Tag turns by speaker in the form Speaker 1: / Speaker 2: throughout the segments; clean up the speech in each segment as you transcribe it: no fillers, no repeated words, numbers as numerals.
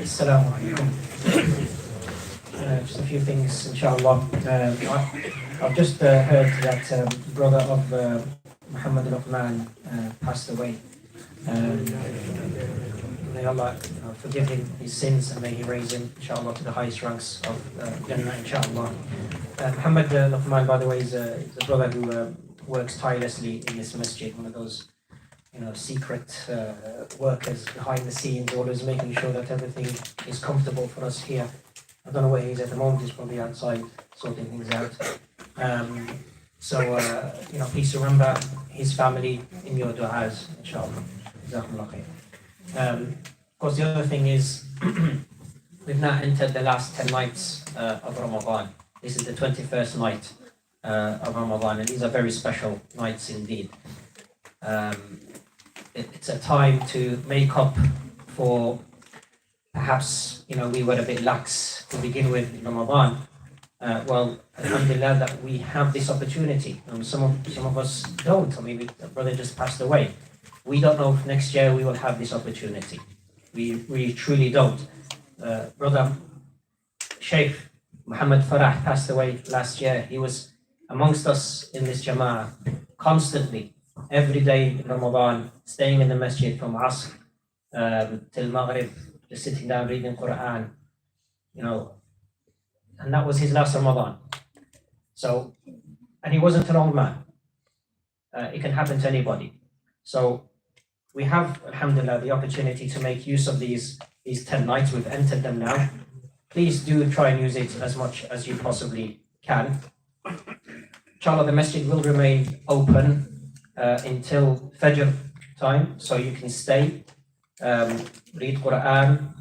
Speaker 1: Assalamu alaikum. Just a few things, inshallah. I've just heard that brother of Muhammad Al-Furqan passed away. May Allah forgive him his sins and may He raise him, inshallah, to the highest ranks of Jannah, inshallah. Muhammad Al-Furqan, by the way, is a brother who works tirelessly in this masjid, one of those secret workers behind the scenes, always making sure that everything is comfortable for us here. I don't know where he's at the moment, he's probably outside sorting things out. Please remember his family in your du'as, inshallah. Of course, the other thing is, we've now entered the last 10 nights of Ramadan. This is the 21st night of Ramadan, and these are very special nights indeed. It's a time to make up for perhaps we were a bit lax to begin with in Ramadan. Alhamdulillah that we have this opportunity. Some of us don't. Maybe a brother just passed away. We don't know if next year we will have this opportunity. We truly don't. Brother Sheikh Muhammad Farah passed away last year. He was amongst us in this Jama'ah constantly, every day in Ramadan, staying in the masjid from Asr till Maghrib, just sitting down reading Quran, and that was his last Ramadan. And he wasn't an old man. It can happen to anybody. So we have, alhamdulillah, the opportunity to make use of these 10 nights. We've entered them now. Please do try and use it as much as you possibly can. Inshallah, the masjid will remain open until Fajr time, so you can stay, read Quran,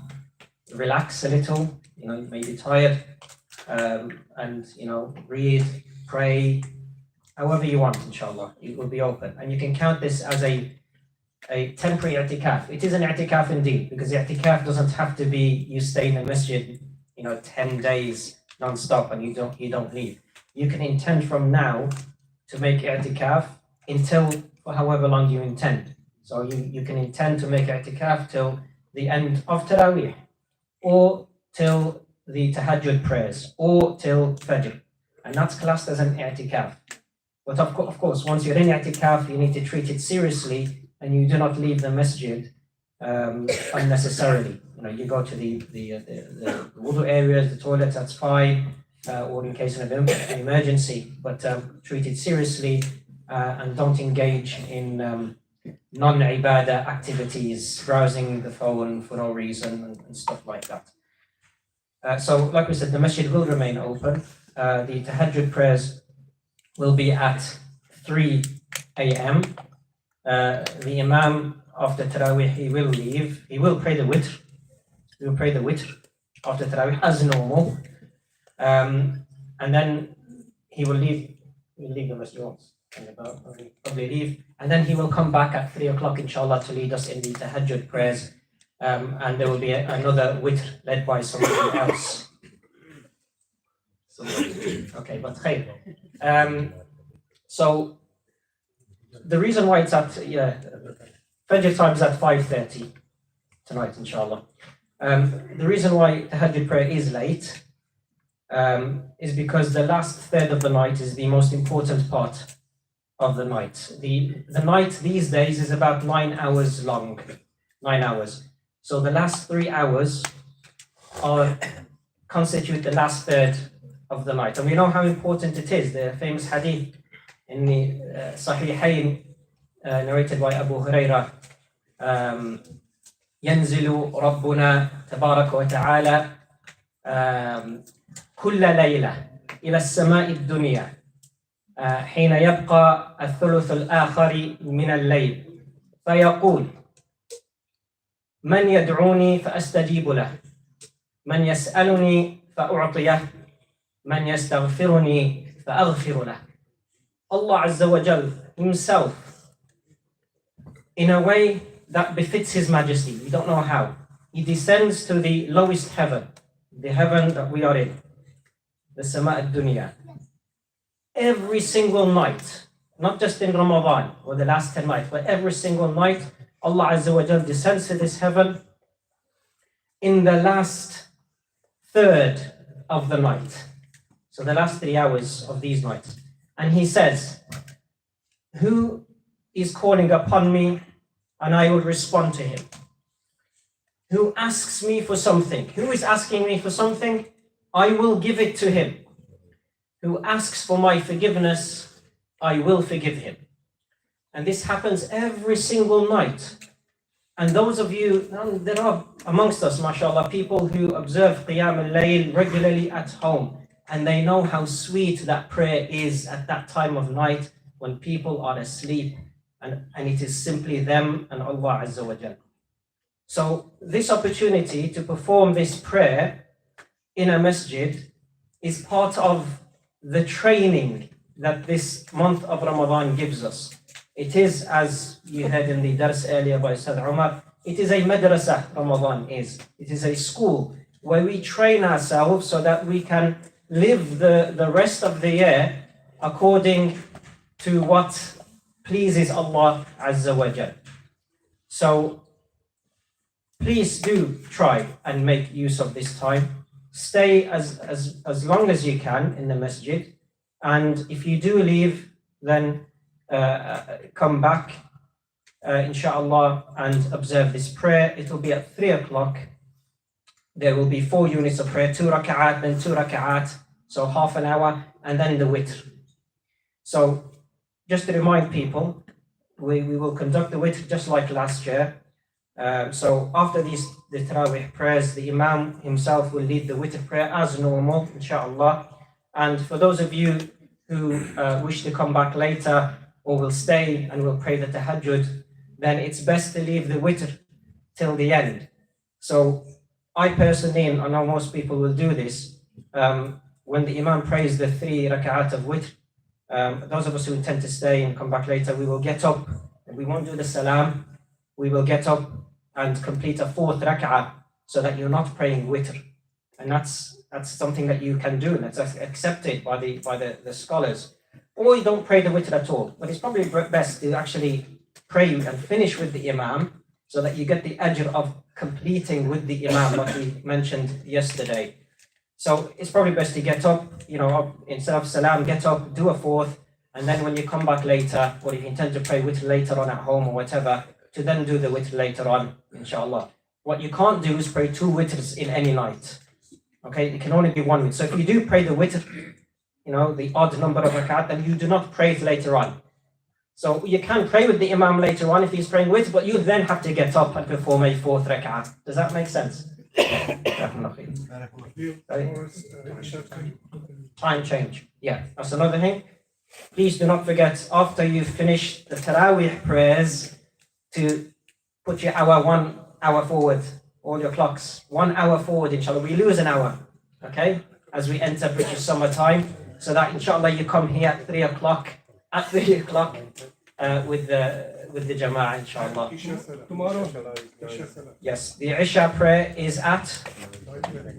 Speaker 1: relax a little, you may be tired, and read, pray, however you want, inshallah. It will be open. And you can count this as a temporary i'tikaf. It is an i'tikaf indeed, because the i'tikaf doesn't have to be you stay in the masjid 10 days non-stop and you don't leave. You can intend from now to make i'tikaf until for however long you intend. So you can intend to make i'tikaf till the end of Taraweeh, or till the Tahajjud prayers, or till Fajr. And that's classed as an i'tikaf. But of course, once you're in i'tikaf, you need to treat it seriously, and you do not leave the masjid unnecessarily. You go to the wudu areas, the toilets, that's fine, or in case of an emergency, but treat it seriously and don't engage in non-ibadah activities, browsing the phone for no reason and stuff like that. So like we said, the masjid will remain open. The tahajjud prayers will be at 3 a.m. The imam after Taraweeh, he will leave. He will pray the witr. He will pray the witr after Taraweeh as normal. And then he will leave. He will leave the masjid once. Probably leave. And then he will come back at 3 o'clock, inshallah, to lead us in the tahajjud prayers. And there will be another witr led by somebody else. Okay, but khair. So the reason why it's at Fajr time is at 5:30 tonight, inshallah. The reason why tahajjud prayer is late is because the last third of the night is the most important part of the night. The night these days is about 9 hours long. 9 hours. So the last 3 hours constitute the last third of the night. And we know how important it is. The famous hadith in the Sahihain narrated by Abu Huraira, ينزل ربنا تبارك وتعالى كل ليلة إلى السماء الدنيا حين يبقى الثلث الآخر من الليل فيقول من يدعوني فأستجيب له من يسألني فأعطيه من يستغفرني فأغفر له. Allah Azza wa Jal himself, in a way that befits his majesty, we don't know how, he descends to the lowest heaven, the heaven that we are in, the Sama' al-Dunya. Every single night, not just in Ramadan or the last 10 nights, but every single night, Allah Azza wa Jal descends to this heaven in the last third of the night. So the last 3 hours of these nights. And he says, who is calling upon me and I will respond to him? Who asks me for something? Who is asking me for something? I will give it to him. Who asks for my forgiveness, I will forgive him. And this happens every single night. And those of you, there are amongst us, mashallah, people who observe Qiyam al-Layl regularly at home. And they know how sweet that prayer is at that time of night when people are asleep. And it is simply them and Allah Azza wa Jal. So this opportunity to perform this prayer in a masjid is part of the training that this month of Ramadan gives us. It is, as you heard in the dars earlier by Ustad Umar, it is a madrasa, Ramadan is. It is a school where we train ourselves so that we can live the rest of the year according to what pleases Allah Azza wa Jal. So please do try and make use of this time. Stay as long as you can in the masjid. And if you do leave, then come back, inshallah, and observe this prayer. It will be at 3 o'clock. There will be 4 units of prayer, 2 rak'at, then 2 rak'at, so half an hour, and then the witr. So just to remind people, we will conduct the witr just like last year. So after the Tarawih prayers, the Imam himself will lead the witr prayer as normal, inshallah. And for those of you who wish to come back later or will stay and will pray the tahajjud, then it's best to leave the witr till the end. So I personally, and I know most people will do this, when the Imam prays the 3 rak'at of witr, those of us who intend to stay and come back later, we will get up and we won't do the salam. We will get up and complete a 4th rak'ah so that you're not praying witr. And that's something that you can do, and that's accepted by the scholars. Or you don't pray the witr at all. But it's probably best to actually pray and finish with the Imam so that you get the ajr of completing with the Imam, like we mentioned yesterday. So it's probably best to get up, instead of salam, get up, do a 4th, and then when you come back later, or if you intend to pray witr later on at home or whatever, to then do the witr later on, inshallah. What you can't do is pray 2 witrs in any night. Okay, it can only be 1 witr. So if you do pray the witr, the odd number of rakat, then you do not pray it later on. So you can pray with the Imam later on if he's praying witr, but you then have to get up and perform a 4th rak'ah. Does that make sense? Time change. Yeah, that's another thing. Please do not forget, after you finish the Tarawih prayers, to put your 1 hour forward, all your clocks, 1 hour forward, inshallah. We lose an hour, okay, as we enter British summertime, so that inshallah you come here at 3 o'clock, with the Jama'ah, inshallah.
Speaker 2: Tomorrow?
Speaker 1: Yes, the Isha prayer is at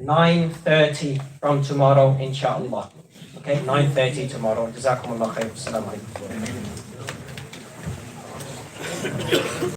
Speaker 1: 9:30 from tomorrow, inshallah. Okay, 9:30 tomorrow. Jazakumullah khair. Assalamu alaikum.